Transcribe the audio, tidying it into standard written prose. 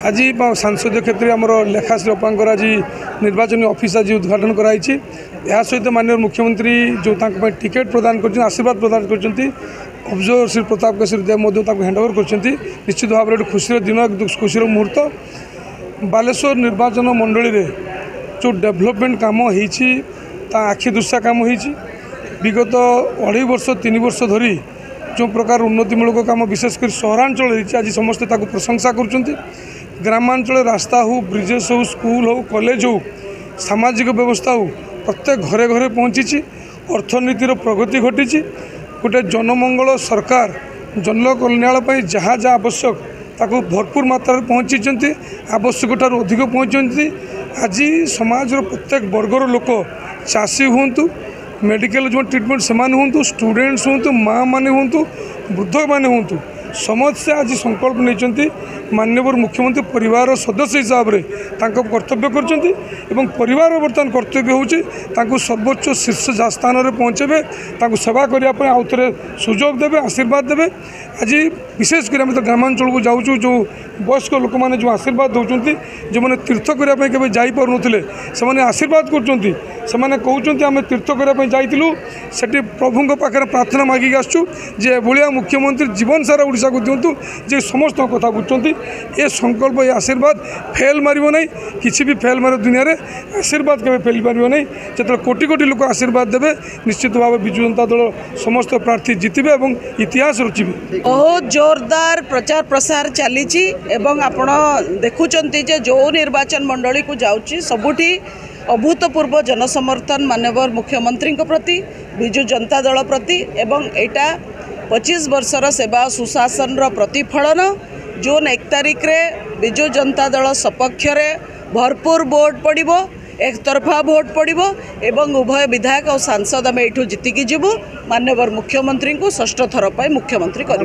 आज सांसदीय क्षेत्र में आमर लेखाश्री अपांकर आज निर्वाचन ऑफिस आज उद्घाटन कराई सहित माननीय मुख्यमंत्री जो टिकेट प्रदान कर आशीर्वाद प्रदान कर ऑब्जर्वर श्री प्रताप केशरी देव हैंडओवर कर निश्चित भाव में खुशी दिन खुशी मुहूर्त बालेश्वर निर्वाचन मंडली रे जो डेवलपमेंट काम होती आखि दुशा काम होती विगत 2.5 वर्ष 3 वर्ष धरी जो प्रकार उन्नतिमूलक काम विशेषकर सहरांचल आज समस्ते प्रशंसा कर ग्रामांचल रास्ता हो ब्रिजेस हो स्कूल हो कॉलेज हो सामाजिक व्यवस्था हो प्रत्येक घरे घरे पहुँची अर्थनीतिर प्रगति घटी गोटे जनमंगल सरकार जनकल्याण जहाँ जहाँ आवश्यक ताको भरपूर मात्रा पहुँची आवश्यक ठार अधिक पहुँचती आज समाज प्रत्येक वर्गर लोक चाषी हूँ मेडिकल जो ट्रिटमेंट से हूँ स्टूडेंट्स हूँ माँ मैंने हूँ वृद्ध मैंने हूँ समस्ते आज संकल्प नहीं माननीय मुख्यमंत्री परिवार सदस्य हिसाब से कर्तव्य कर परिवार बर्तमान कर्तव्य होची सर्वोच्च शीर्ष स्थान में पहुँचे सेवा करने आउ थे सुजोग देवे आशीर्वाद देवे आज विशेषकर आम तो ग्रामांचल को जाऊँ जो वयस्क लोक मैंने जो आशीर्वाद दौरान जो मैंने तीर्थ करने के जापर नुले से आशीर्वाद कर आम तीर्थ करने जाइलु से प्रभु पाखे प्रार्थना मागिक आसचु जे भाया मुख्यमंत्री जीवन सारा ओडिशा को दिंतु जे समस्त कथा बुझुंट ये संकल्प ये आशीर्वाद फेल मारिबो नहीं किसी भी फेल मार दुनिया रे आशीर्वाद केबे फेल मारिबो नहीं जत कोटी कोटी लोक आशीर्वाद देवे निश्चित भाव विजु जनता दल समस्त प्रार्थी जितबे एवं इतिहास रचिबे। बहुत जोरदार प्रचार प्रसार चली आपण देखुचंती जे जो निर्वाचन मंडली को जाउची सबुठी अभूतपूर्व जनसमर्थन माननीय मुख्यमंत्री प्रति विजु जनता दल प्रति एवं एटा 25 वर्षर सेवा सुशासन प्रतिफलन जून 1 तारिख रे विजु जनता दल सपक्ष भरपूर भोट पड़ो एक तरफा भोट पड़ो एवं उभय विधायक और सांसद आम यू जीतिकी जीवु माननीय मुख्यमंत्री को षष्ठ थर पर मुख्यमंत्री कर।